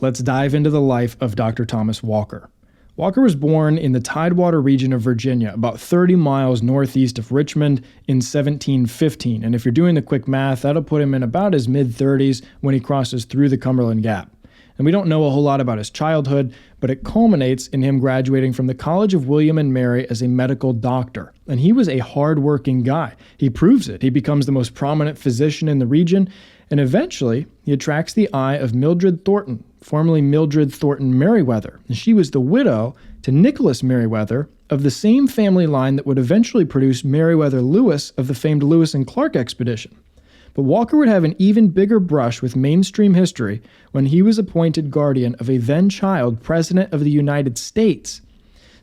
Let's dive into the life of Dr. Thomas Walker. Walker was born in the Tidewater region of Virginia, about 30 miles northeast of Richmond in 1715. And if you're doing the quick math, that'll put him in about his mid-30s when he crosses through the Cumberland Gap. And we don't know a whole lot about his childhood, but it culminates in him graduating from the College of William and Mary as a medical doctor. And he was a hard-working guy. He proves it. He becomes the most prominent physician in the region, and eventually he attracts the eye of Mildred Thornton, formerly Mildred Thornton Merriweather. And she was the widow to Nicholas Merriweather of the same family line that would eventually produce Meriwether Lewis of the famed Lewis and Clark expedition. But Walker would have an even bigger brush with mainstream history when he was appointed guardian of a then-child president of the United States.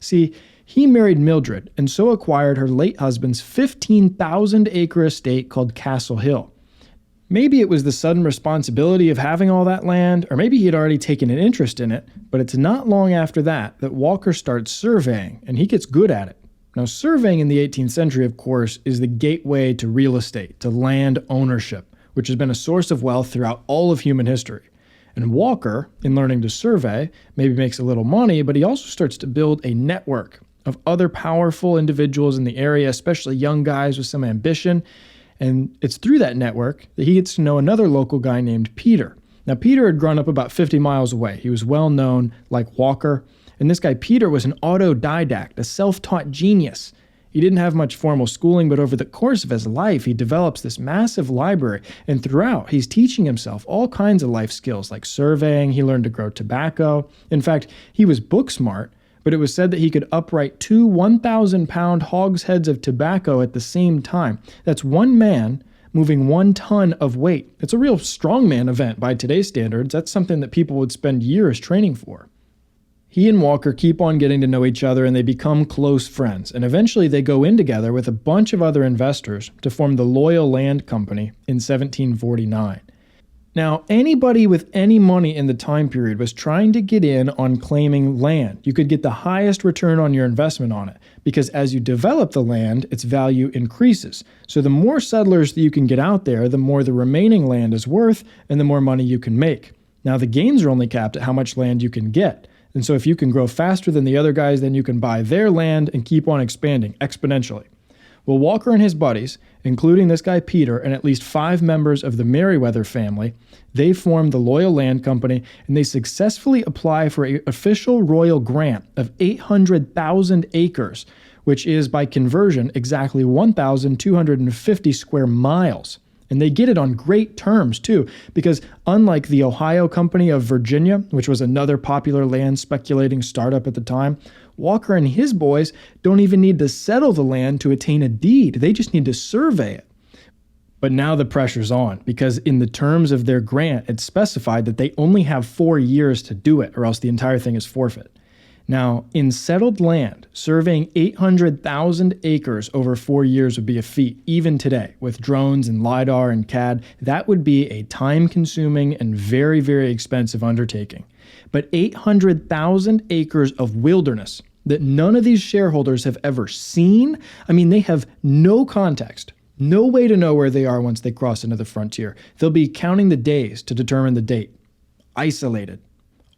See, he married Mildred and so acquired her late husband's 15,000-acre estate called Castle Hill. Maybe it was the sudden responsibility of having all that land, or maybe he had already taken an interest in it, but it's not long after that Walker starts surveying, and he gets good at it. Now, surveying in the 18th century, of course, is the gateway to real estate, to land ownership, which has been a source of wealth throughout all of human history. And Walker, in learning to survey, maybe makes a little money, but he also starts to build a network of other powerful individuals in the area, especially young guys with some ambition. And it's through that network that he gets to know another local guy named Peter. Now, Peter had grown up about 50 miles away. He was well known like Walker. And this guy, Peter, was an autodidact, a self-taught genius. He didn't have much formal schooling, but over the course of his life, he develops this massive library. And throughout, he's teaching himself all kinds of life skills like surveying. He learned to grow tobacco. In fact, he was book smart, but it was said that he could upright 2 1,000-pound hogsheads of tobacco at the same time. That's one man moving 1 ton of weight. It's a real strongman event by today's standards. That's something that people would spend years training for. He and Walker keep on getting to know each other, and they become close friends. And eventually they go in together with a bunch of other investors to form the Loyal Land Company in 1749. Now, anybody with any money in the time period was trying to get in on claiming land. You could get the highest return on your investment on it, because as you develop the land, its value increases. So the more settlers that you can get out there, the more the remaining land is worth, and the more money you can make. Now, the gains are only capped at how much land you can get. And so if you can grow faster than the other guys, then you can buy their land and keep on expanding exponentially. Well, Walker and his buddies, including this guy Peter and at least 5 members of the Merriweather family, they formed the Loyal Land Company, and they successfully apply for an official royal grant of 800,000 acres, which is, by conversion, exactly 1,250 square miles. And they get it on great terms, too, because unlike the Ohio Company of Virginia, which was another popular land speculating startup at the time, Walker and his boys don't even need to settle the land to attain a deed. They just need to survey it. But now the pressure's on, because in the terms of their grant, it's specified that they only have 4 years to do it, or else the entire thing is forfeit. Now, in settled land, surveying 800,000 acres over 4 years would be a feat, even today, with drones and LiDAR and CAD. That would be a time-consuming and very, very expensive undertaking. But 800,000 acres of wilderness that none of these shareholders have ever seen, I mean, they have no context, no way to know where they are once they cross into the frontier. They'll be counting the days to determine the date. Isolated.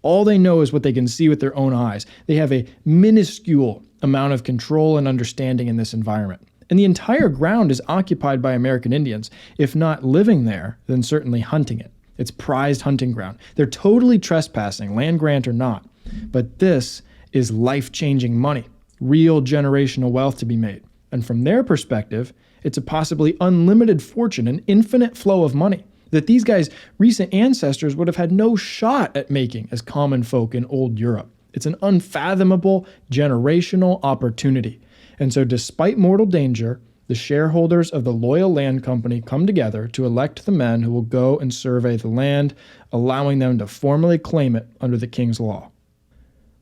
All they know is what they can see with their own eyes. They have a minuscule amount of control and understanding in this environment. And the entire ground is occupied by American Indians. If not living there, then certainly hunting it. It's prized hunting ground. They're totally trespassing, land grant or not. But this is life-changing money, real generational wealth to be made. And from their perspective, it's a possibly unlimited fortune, an infinite flow of money that these guys' recent ancestors would have had no shot at making as common folk in old Europe. It's an unfathomable generational opportunity. And so despite mortal danger, the shareholders of the Loyal Land Company come together to elect the men who will go and survey the land, allowing them to formally claim it under the king's law.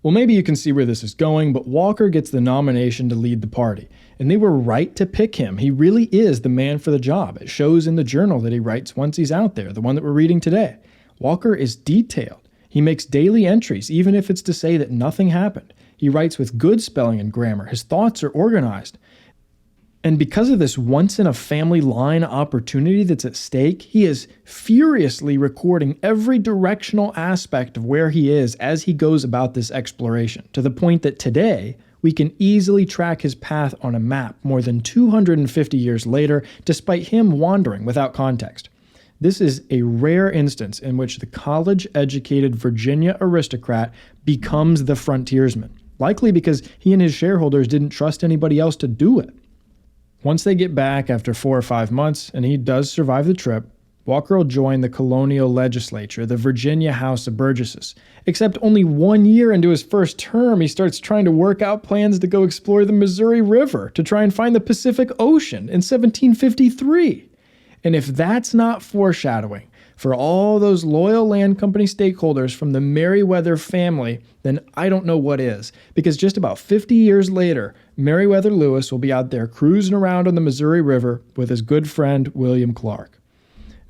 Well, maybe you can see where this is going, but Walker gets the nomination to lead the party. And they were right to pick him. He really is the man for the job. It shows in the journal that he writes once he's out there, the one that we're reading today. Walker is detailed. He makes daily entries, even if it's to say that nothing happened. He writes with good spelling and grammar. His thoughts are organized. And because of this once-in-a-family line opportunity that's at stake, he is furiously recording every directional aspect of where he is as he goes about this exploration, to the point that today, we can easily track his path on a map more than 250 years later, despite him wandering without context. This is a rare instance in which the college-educated Virginia aristocrat becomes the frontiersman, likely because he and his shareholders didn't trust anybody else to do it. Once they get back after 4 or 5 months, and he does survive the trip, Walker will join the colonial legislature, the Virginia House of Burgesses. Except only 1 year into his first term, he starts trying to work out plans to go explore the Missouri River to try and find the Pacific Ocean in 1753. And if that's not foreshadowing for all those loyal land company stakeholders from the Meriwether family, then I don't know what is. Because just about 50 years later, Meriwether Lewis will be out there cruising around on the Missouri River with his good friend William Clark.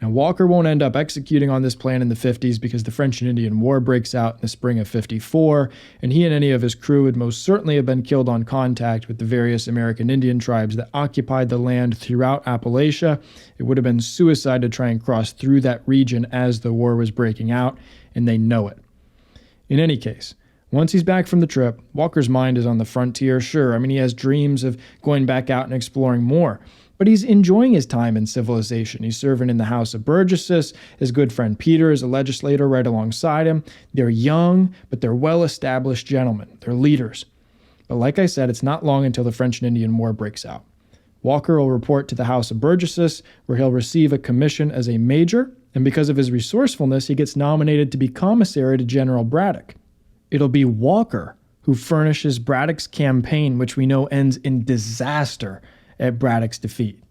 Now, Walker won't end up executing on this plan in the 50s because the French and Indian War breaks out in the spring of 54, and he and any of his crew would most certainly have been killed on contact with the various American Indian tribes that occupied the land throughout Appalachia. It would have been suicide to try and cross through that region as the war was breaking out, and they know it. In any case, once he's back from the trip, Walker's mind is on the frontier, sure. I mean, he has dreams of going back out and exploring more. But he's enjoying his time in civilization. He's serving in the House of Burgesses. His good friend Peter is a legislator right alongside him. They're young, but they're well-established gentlemen. They're leaders. But like I said, it's not long until the French and Indian War breaks out. Walker will report to the House of Burgesses, where he'll receive a commission as a major, and because of his resourcefulness, he gets nominated to be commissary to General Braddock. It'll be Walker who furnishes Braddock's campaign, which we know ends in disaster at Braddock's defeat.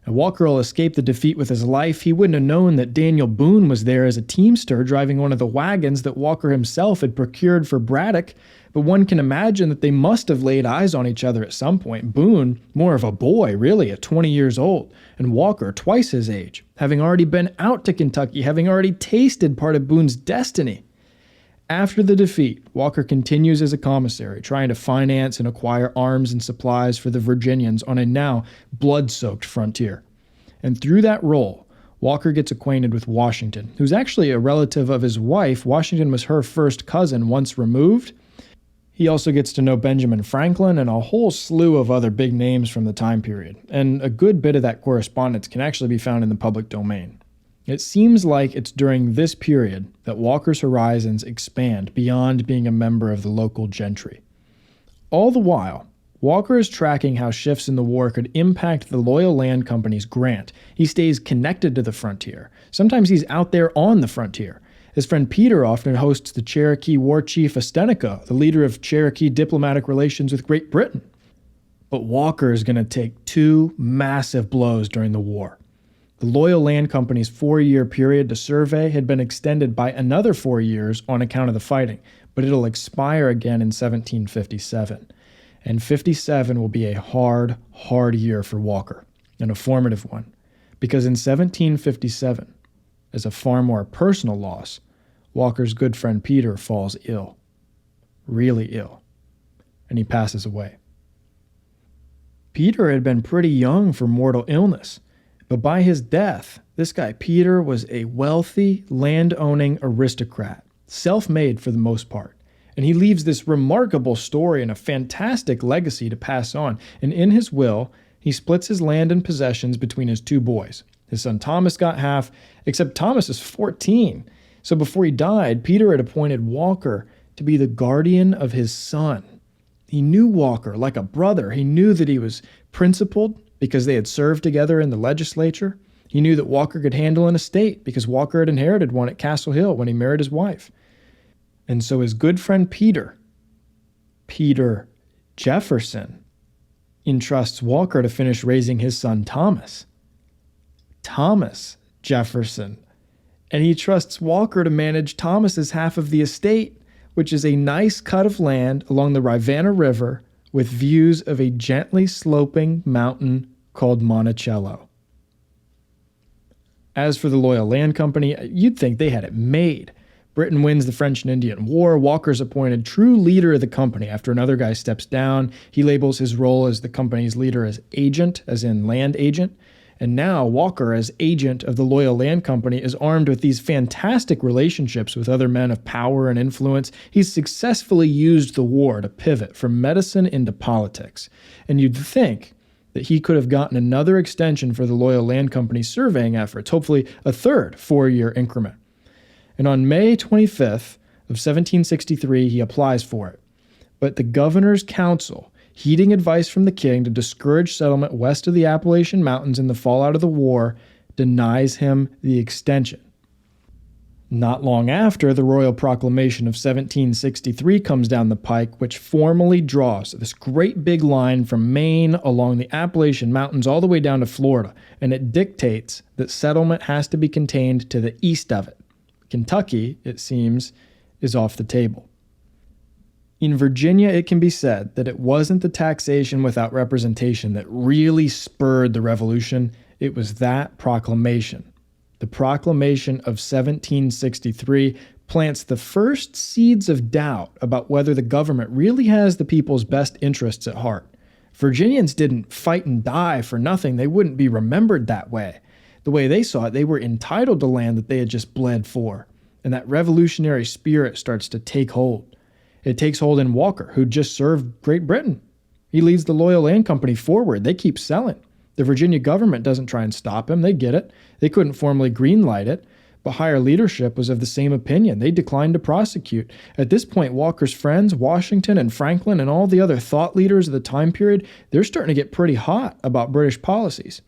And Walker will escape the defeat with his life. He wouldn't have known that Daniel Boone was there as a teamster driving one of the wagons that Walker himself had procured for Braddock, but one can imagine that they must have laid eyes on each other at some point. Boone, more of a boy, really, at 20 years old, and Walker, twice his age, having already been out to Kentucky, having already tasted part of Boone's destiny. After the defeat, Walker continues as a commissary, trying to finance and acquire arms and supplies for the Virginians on a now blood-soaked frontier. And through that role, Walker gets acquainted with Washington, who's actually a relative of his wife. Washington was her first cousin once removed. He also gets to know Benjamin Franklin and a whole slew of other big names from the time period. And a good bit of that correspondence can actually be found in the public domain. It seems like it's during this period that Walker's horizons expand beyond being a member of the local gentry. All the while, Walker is tracking how shifts in the war could impact the loyal land company's grant. He stays connected to the frontier. Sometimes he's out there on the frontier. His friend Peter often hosts the Cherokee war chief Astenica, the leader of Cherokee diplomatic relations with Great Britain. But Walker is going to take 2 massive blows during the war. The Loyal Land Company's 4-year period to survey had been extended by another 4 years on account of the fighting, but it'll expire again in 1757. And 57 will be a hard year for Walker, and a formative one, because in 1757, as a far more personal loss, Walker's good friend Peter falls ill, really ill, and he passes away. Peter had been pretty young for mortal illness, but by his death, this guy Peter was a wealthy, land-owning aristocrat, self-made for the most part. And he leaves this remarkable story and a fantastic legacy to pass on. And in his will, he splits his land and possessions between his 2 boys. His son Thomas got half, except Thomas is 14. So before he died, Peter had appointed Walker to be the guardian of his son. He knew Walker like a brother. He knew that he was principled because they had served together in the legislature. He knew that Walker could handle an estate because Walker had inherited one at Castle Hill when he married his wife. And so his good friend Peter Jefferson, entrusts Walker to finish raising his son Thomas Jefferson. And he trusts Walker to manage Thomas's half of the estate, which is a nice cut of land along the Rivanna River with views of a gently sloping mountain called Monticello. As for the Loyal Land Company, you'd think they had it made. Britain wins the French and Indian War. Walker's appointed true leader of the company after another guy steps down. He labels his role as the company's leader as agent, as in land agent. And now Walker, as agent of the Loyal Land Company, is armed with these fantastic relationships with other men of power and influence. He's successfully used the war to pivot from medicine into politics. And you'd think that he could have gotten another extension for the Loyal Land Company's surveying efforts, hopefully a third 4-year increment. And on May 25th of 1763, he applies for it. But the Governor's Council, heeding advice from the king to discourage settlement west of the Appalachian Mountains in the fallout of the war, denies him the extension. Not long after, the Royal Proclamation of 1763 comes down the pike, which formally draws this great big line from Maine along the Appalachian Mountains all the way down to Florida, and it dictates that settlement has to be contained to the east of it. Kentucky, it seems, is off the table. In Virginia, it can be said that it wasn't the taxation without representation that really spurred the revolution. It was that proclamation. The Proclamation of 1763 plants the first seeds of doubt about whether the government really has the people's best interests at heart. Virginians didn't fight and die for nothing. They wouldn't be remembered that way. The way they saw it, they were entitled to land that they had just bled for. And that revolutionary spirit starts to take hold. It takes hold in Walker, who just served Great Britain. He leads the Loyal Land Company forward. They keep selling. The Virginia government doesn't try and stop him. They get it. They couldn't formally greenlight it, but higher leadership was of the same opinion. They declined to prosecute. At this point, Walker's friends, Washington and Franklin and all the other thought leaders of the time period, they're starting to get pretty hot about British policies.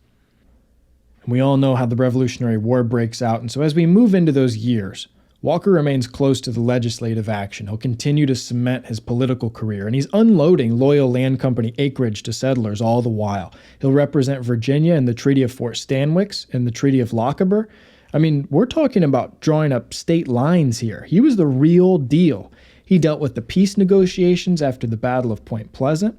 And we all know how the Revolutionary War breaks out, and so as we move into those years, Walker remains close to the legislative action. He'll continue to cement his political career, and he's unloading Loyal Land Company acreage to settlers all the while. He'll represent Virginia in the Treaty of Fort Stanwix and the Treaty of Lochaber. I mean, we're talking about drawing up state lines here. He was the real deal. He dealt with the peace negotiations after the Battle of Point Pleasant.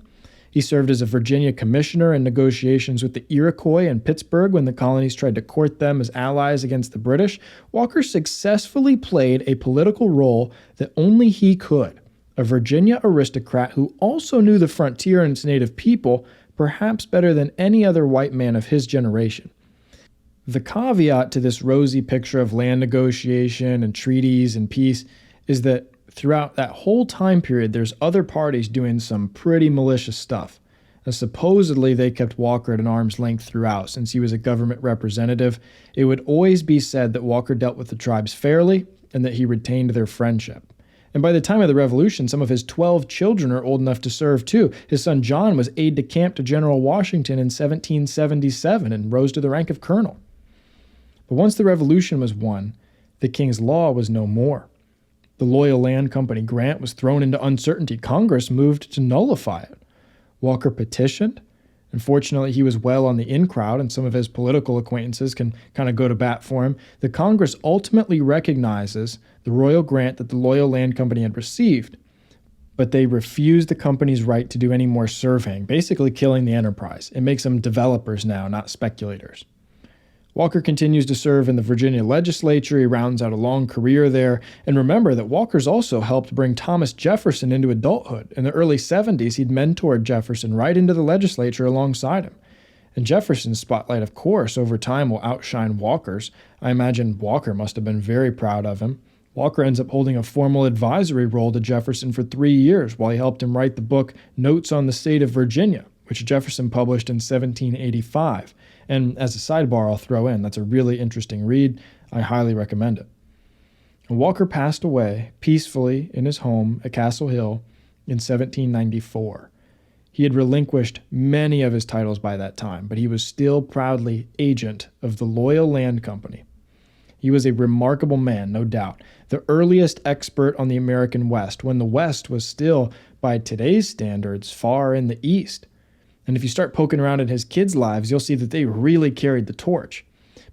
He served as a Virginia commissioner in negotiations with the Iroquois in Pittsburgh when the colonies tried to court them as allies against the British. Walker successfully played a political role that only he could. A Virginia aristocrat who also knew the frontier and its native people, perhaps better than any other white man of his generation. The caveat to this rosy picture of land negotiation and treaties and peace is that throughout that whole time period, there's other parties doing some pretty malicious stuff. Supposedly, they kept Walker at an arm's length throughout. Since he was a government representative, it would always be said that Walker dealt with the tribes fairly and that he retained their friendship. And by the time of the Revolution, some of his 12 children are old enough to serve too. His son John was aide-de-camp to General Washington in 1777 and rose to the rank of colonel. But once the Revolution was won, the King's Law was no more. The Loyal Land Company grant was thrown into uncertainty. Congress moved to nullify it. Walker petitioned. Unfortunately, he was well on the in crowd, and some of his political acquaintances can kind of go to bat for him. The Congress ultimately recognizes the royal grant that the Loyal Land Company had received, but they refused the company's right to do any more surveying, basically killing the enterprise. It makes them developers now, not speculators. Walker continues to serve in the Virginia legislature. He rounds out a long career there. And remember that Walker's also helped bring Thomas Jefferson into adulthood. In the early 70s, he'd mentored Jefferson right into the legislature alongside him. And Jefferson's spotlight, of course, over time will outshine Walker's. I imagine Walker must have been very proud of him. Walker ends up holding a formal advisory role to Jefferson for 3 years while he helped him write the book Notes on the State of Virginia, which Jefferson published in 1785. And as a sidebar, I'll throw in, that's a really interesting read. I highly recommend it. And Walker passed away peacefully in his home at Castle Hill in 1794. He had relinquished many of his titles by that time, but he was still proudly agent of the Loyal Land Company. He was a remarkable man, no doubt, the earliest expert on the American West, when the West was still, by today's standards, far in the East. And if you start poking around in his kids' lives, you'll see that they really carried the torch.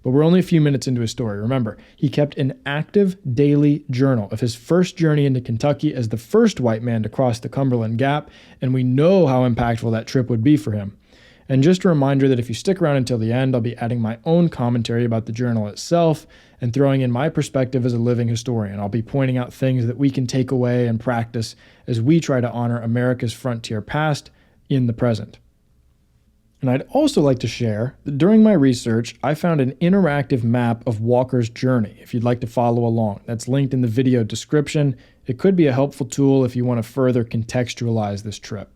But we're only a few minutes into his story. Remember, he kept an active daily journal of his first journey into Kentucky as the first white man to cross the Cumberland Gap, and we know how impactful that trip would be for him. And just a reminder that if you stick around until the end, I'll be adding my own commentary about the journal itself and throwing in my perspective as a living historian. I'll be pointing out things that we can take away and practice as we try to honor America's frontier past in the present. And I'd also like to share that during my research, I found an interactive map of Walker's journey if you'd like to follow along. That's linked in the video description. It could be a helpful tool if you want to further contextualize this trip.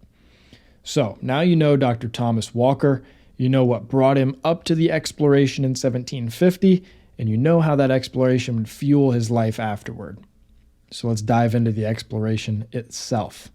So now you know Dr. Thomas Walker, you know what brought him up to the exploration in 1750, and you know how that exploration would fuel his life afterward. So let's dive into the exploration itself.